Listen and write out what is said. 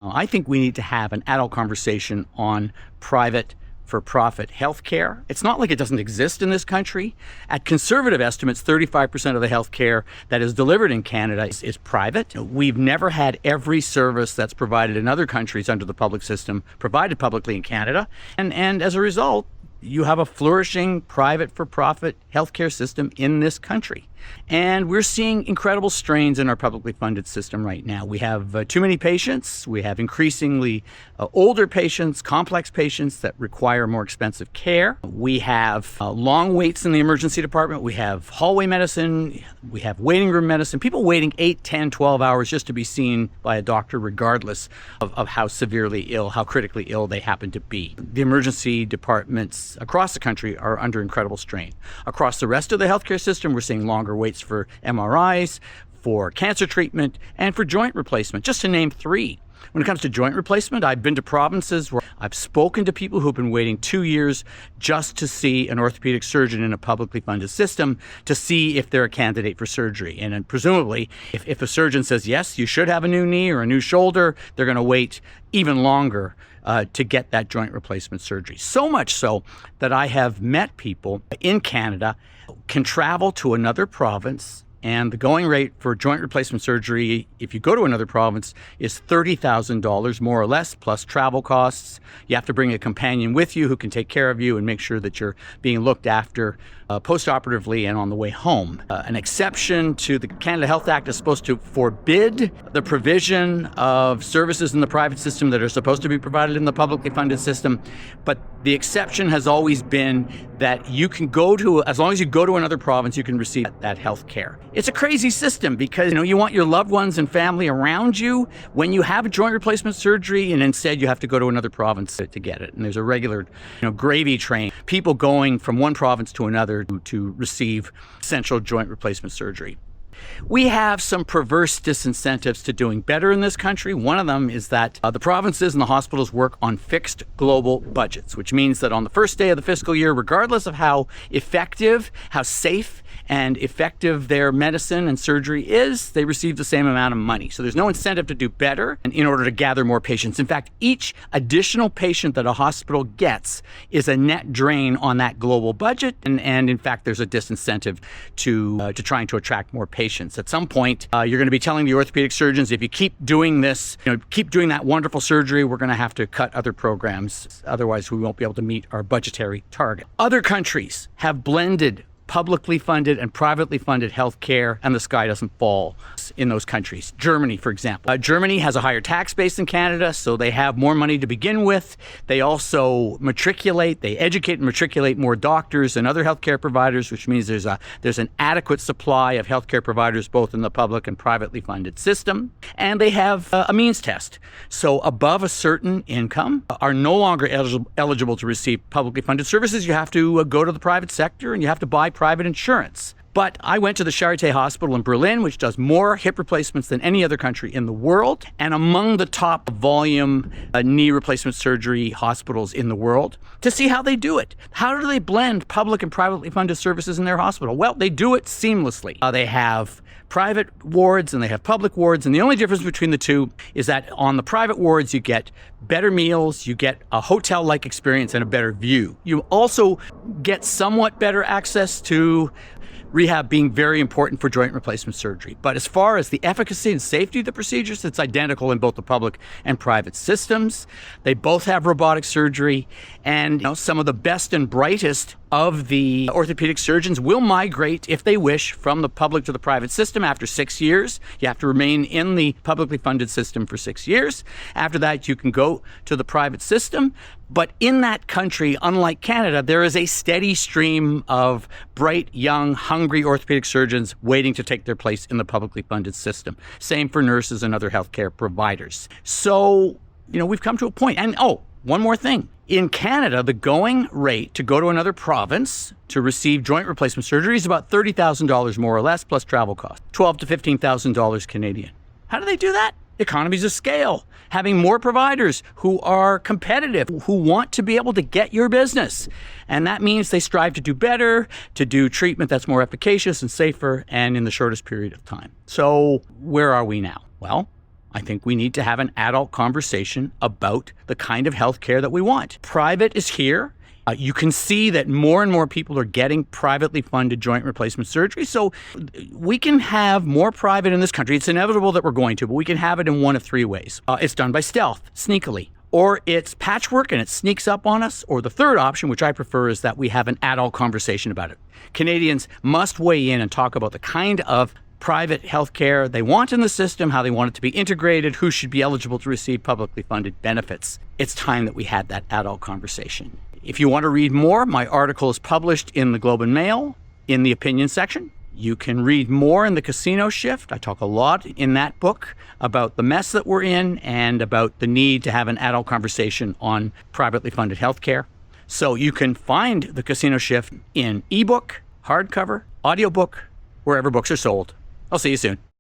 I think we need to have an adult conversation on private for-profit healthcare. It's not like it doesn't exist in this country. At conservative estimates, 35% of the healthcare that is delivered in Canada is private. We've never had every service that's provided in other countries under the public system provided publicly in Canada. And as a result, you have a flourishing private for-profit healthcare system in this country. And we're seeing incredible strains in our publicly funded system right now. We have too many patients. We have increasingly older patients, complex patients that require more expensive care. We have long waits in the emergency department. We have hallway medicine. We have waiting room medicine. People waiting 8, 10, 12 hours just to be seen by a doctor, regardless of how severely ill, how critically ill they happen to be. The emergency departments across the country are under incredible strain. Across the rest of the healthcare system, we're seeing longer waits for MRIs, for cancer treatment, and for joint replacement, just to name 3. When it comes to joint replacement, I've been to provinces where I've spoken to people who've been waiting 2 years just to see an orthopedic surgeon in a publicly funded system to see if they're a candidate for surgery. And then presumably, if a surgeon says, yes, you should have a new knee or a new shoulder, they're going to wait even longer to get that joint replacement surgery. So much so that I have met people in Canada can travel to another province, and the going rate for joint replacement surgery, if you go to another province, is $30,000 more or less, plus travel costs. You have to bring a companion with you who can take care of you and make sure that you're being looked after post-operatively and on the way home. An exception to the Canada Health Act is supposed to forbid the provision of services in the private system that are supposed to be provided in the publicly funded system. But the exception has always been that you can go to, as long as you go to another province, you can receive that health care. It's a crazy system because, you want your loved ones and family around you when you have a joint replacement surgery, and instead you have to go to another province to get it. And there's a regular, gravy train, people going from one province to another to receive essential joint replacement surgery. We have some perverse disincentives to doing better in this country. One of them is that the provinces and the hospitals work on fixed global budgets, which means that on the first day of the fiscal year, regardless of how effective, how safe and effective their medicine and surgery is, they receive the same amount of money. So there's no incentive to do better in order to gather more patients. In fact, each additional patient that a hospital gets is a net drain on that global budget. And in fact, there's a disincentive to trying to attract more patients. At some point, you're going to be telling the orthopedic surgeons, if you keep doing this, keep doing that wonderful surgery, we're going to have to cut other programs. Otherwise, we won't be able to meet our budgetary target. Other countries have blended publicly funded and privately funded health care, and the sky doesn't fall in those countries. Germany, for example. Germany has a higher tax base than Canada, so they have more money to begin with. They also they educate and matriculate more doctors and other healthcare providers, which means there's an adequate supply of healthcare providers both in the public and privately funded system. And they have a means test. So above a certain income are no longer eligible to receive publicly funded services. You have to go to the private sector and you have to buy private insurance. But I went to the Charité Hospital in Berlin, which does more hip replacements than any other country in the world, and among the top volume knee replacement surgery hospitals in the world, to see how they do it. How do they blend public and privately funded services in their hospital? Well, they do it seamlessly. They have private wards and they have public wards, and the only difference between the two is that on the private wards you get better meals, you get a hotel-like experience and a better view. You also get somewhat better access to rehab, being very important for joint replacement surgery. But as far as the efficacy and safety of the procedures, it's identical in both the public and private systems. They both have robotic surgery, and some of the best and brightest of the orthopedic surgeons will migrate, if they wish, from the public to the private system after 6 years. You have to remain in the publicly funded system for 6 years. After that, you can go to the private system. But in that country, unlike Canada, there is a steady stream of bright, young, hungry orthopedic surgeons waiting to take their place in the publicly funded system. Same for nurses and other healthcare providers. So, we've come to a point. And one more thing. In Canada, the going rate to go to another province to receive joint replacement surgery is about $30,000 more or less, plus travel costs, $12,000 to $15,000 Canadian. How do they do that? Economies of scale, having more providers who are competitive, who want to be able to get your business. And that means they strive to do better, to do treatment that's more efficacious and safer and in the shortest period of time. So where are we now? Well, I think we need to have an adult conversation about the kind of health care that we want. Private is here. You can see that more and more people are getting privately funded joint replacement surgery. So we can have more private in this country. It's inevitable that we're going to, but we can have it in one of three ways. It's done by stealth, sneakily, or it's patchwork and it sneaks up on us. Or the third option, which I prefer, is that we have an adult conversation about it. Canadians must weigh in and talk about the kind of private health care they want in the system, how they want it to be integrated, who should be eligible to receive publicly funded benefits. It's time that we had that adult conversation. If you want to read more, my article is published in the Globe and Mail in the opinion section. You can read more in The Casino Shift. I talk a lot in that book about the mess that we're in and about the need to have an adult conversation on privately funded healthcare. So you can find The Casino Shift in ebook, hardcover, audiobook, wherever books are sold. I'll see you soon.